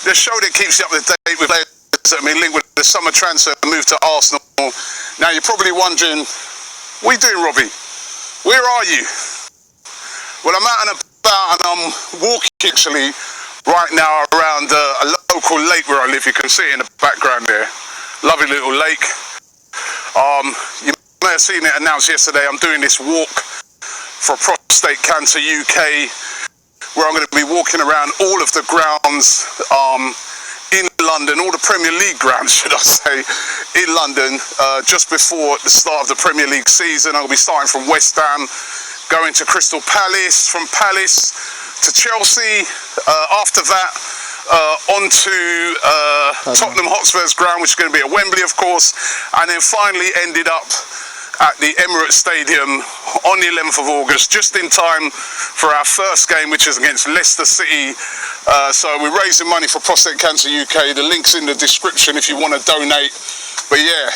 the show that keeps you up to date with players that have been linked with the summer transfer move to Arsenal. Now you're probably wondering, what are you doing, Robbie? Where are you? Well, I'm out and about and I'm walking actually right now around a local lake where I live. You can see it in the background there. Lovely little lake. You may have seen it announced yesterday. I'm doing this walk for Prostate Cancer UK, where I'm going to be walking around all of the grounds in London, all the Premier League grounds, should I say, in London, just before the start of the Premier League season. I'll be starting from West Ham, going to Crystal Palace, from Palace to Chelsea, after that onto Tottenham Hotspur's ground, which is going to be at Wembley, of course, and then finally ended up at the Emirates Stadium on the 11th of August, just in time for our first game, which is against Leicester City. So we're raising money for Prostate Cancer UK. The link's in the description if you want to donate. But yeah,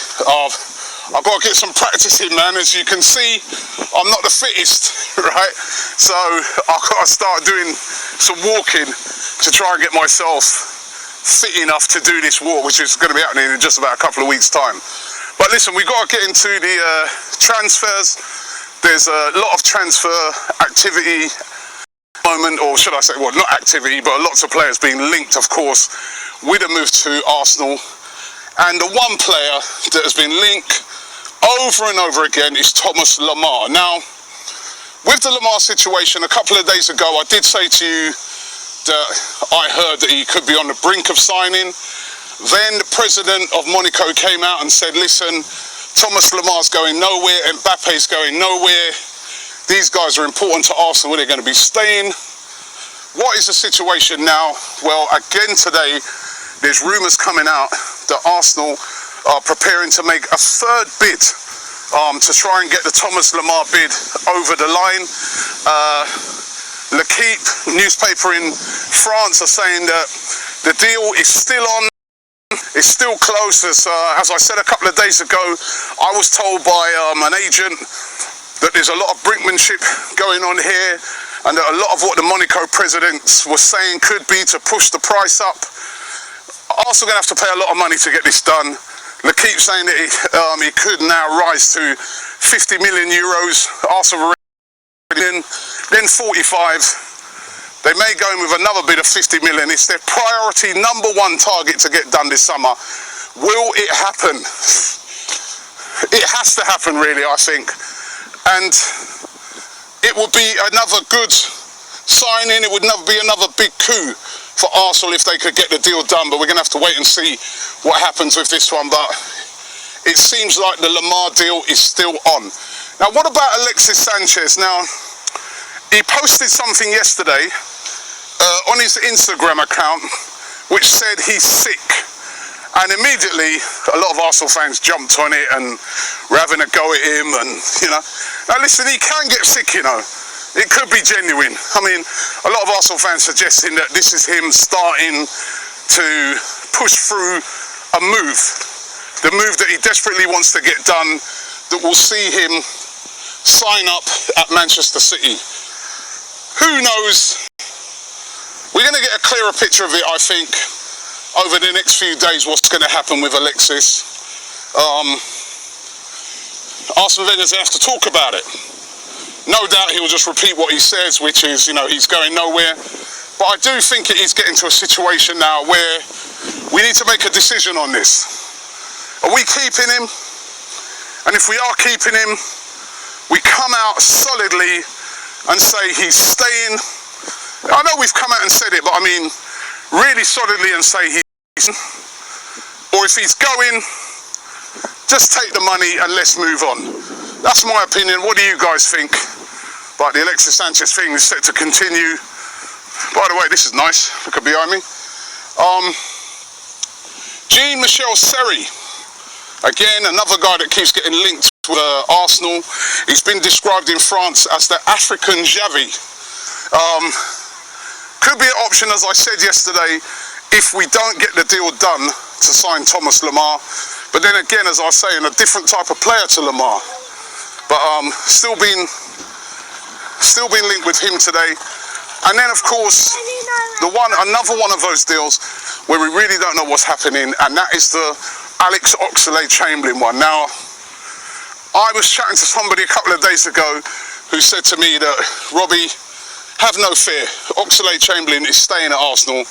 I've got to get some practice in, man. As you can see, I'm not the fittest, right? So I've got to start doing some walking to try and get myself fit enough to do this walk, which is going to be happening in just about a couple of weeks' time. But listen, we've got to get into the transfers. There's a lot of transfer activity at the moment, or should I say, well, not activity, but lots of players being linked, of course, with a move to Arsenal. And the one player that has been linked over and over again is Thomas Lemar. Now, with the Lemar situation, a couple of days ago, I did say to you that I heard that he could be on the brink of signing. Then the president of Monaco came out and said, listen, Thomas Lemar's going nowhere, Mbappe's going nowhere. These guys are important to Arsenal, where they're going to be staying. What is the situation now? Well, again today, there's rumours coming out that Arsenal are preparing to make a third bid to try and get the Thomas Lemar bid over the line. L'Equipe newspaper in France are saying that the deal is still on. It's still close. As I said a couple of days ago, I was told by an agent that there's a lot of brinkmanship going on here, and that a lot of what the Monaco presidents were saying could be to push the price up. Arsenal going to have to pay a lot of money to get this done. L'Equipe saying that it could now rise to 50 million euros. Arsenal already then 45. They may go in with another bid of 50 million. It's their priority number one target to get done this summer. Will it happen? It has to happen, really, I think. And it would be another good signing. It would be another big coup for Arsenal if they could get the deal done. But we're going to have to wait and see what happens with this one. But it seems like the Lemar deal is still on. Now, what about Alexis Sanchez? Now, he posted something yesterday on his Instagram account which said he's sick, and immediately a lot of Arsenal fans jumped on it and were having a go at him, and you know, now listen, he can get sick, you know, it could be genuine. I mean, a lot of Arsenal fans suggesting that this is him starting to push through a move, the move that he desperately wants to get done, that will see him sign up at Manchester City. Who knows? We're going to get a clearer picture of it, I think, over the next few days, what's going to happen with Alexis. Arsene Wenger's going to have to talk about it. No doubt he will just repeat what he says, which is, you know, he's going nowhere. But I do think it is getting to a situation now where we need to make a decision on this. Are we keeping him? And if we are keeping him, we come out solidly and say he's staying. I know we've come out and said it, but I mean really solidly, and say he's, or if he's going, just take the money and let's move on. That's my opinion. What do you guys think? But the Alexis Sanchez thing is set to continue. By the way, this is nice. Look at behind me. Jean-Michel Seri, again another guy that keeps getting linked with Arsenal. He's been described in France as the African Xavi. Could be an option, as I said yesterday, if we don't get the deal done to sign Thomas Lemar. But then again, as I was saying, a different type of player to Lemar. But still being linked with him today. And then, of course, another one of those deals where we really don't know what's happening, and that is the Alex Oxlade-Chamberlain one. Now, I was chatting to somebody a couple of days ago who said to me that, Robbie, have no fear. Oxlade-Chamberlain is staying at Arsenal.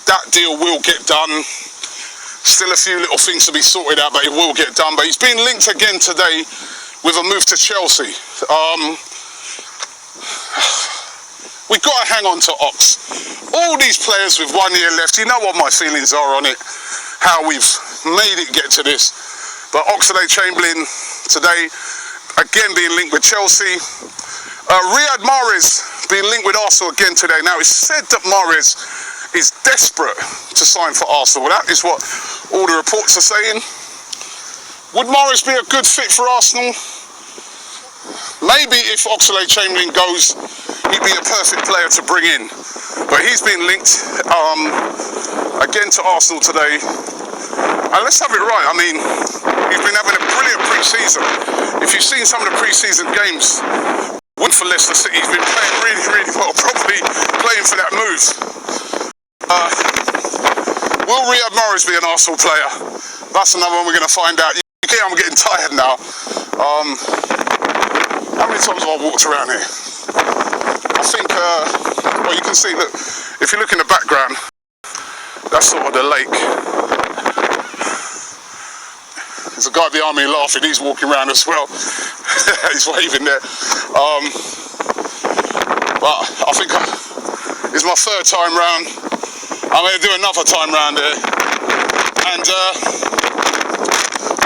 That deal will get done. Still a few little things to be sorted out, but it will get done. But he's been linked again today with a move to Chelsea. We've got to hang on to Ox. All these players with 1 year left, you know what my feelings are on it, how we've made it get to this. But Oxlade-Chamberlain today, again being linked with Chelsea. Riyad Mahrez being linked with Arsenal again today. Now, it's said that Mahrez is desperate to sign for Arsenal. Well, that is what all the reports are saying. Would Mahrez be a good fit for Arsenal? Maybe if Oxlade-Chamberlain goes, he'd be a perfect player to bring in. But he's been linked again to Arsenal today. And let's have it right. I mean, he's been having a brilliant pre-season. If you've seen some of the pre-season games, for Leicester City, he's been playing really, really well, probably playing for that move. Will Riyad Mahrez be an Arsenal player? That's another one we're going to find out. I'm getting tired now. How many times have I walked around here? I think, well, you can see, look, if you look in the background, that's sort of the lake. There's a guy behind me laughing, he's walking around as well. He's waving there. But I think it's my third time round. I'm going to do another time round here. And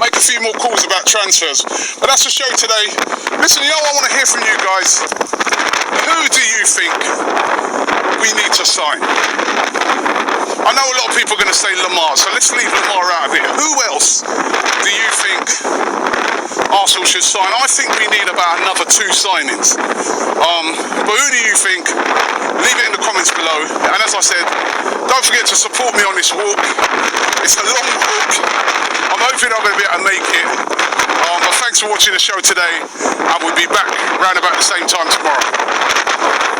make a few more calls about transfers. But that's the show today. Listen, I want to hear from you guys. Who do you think we need to sign? I know a lot of people are going to say Lamar, so let's leave Lamar out of it. Who else do you think Arsenal should sign? I think we need about another 2 signings. But who do you think? Leave it in the comments below. And as I said, don't forget to support me on this walk. It's a long walk. I'm hoping I'm going to be able to make it. But thanks for watching the show today. And we'll be back round about the same time tomorrow.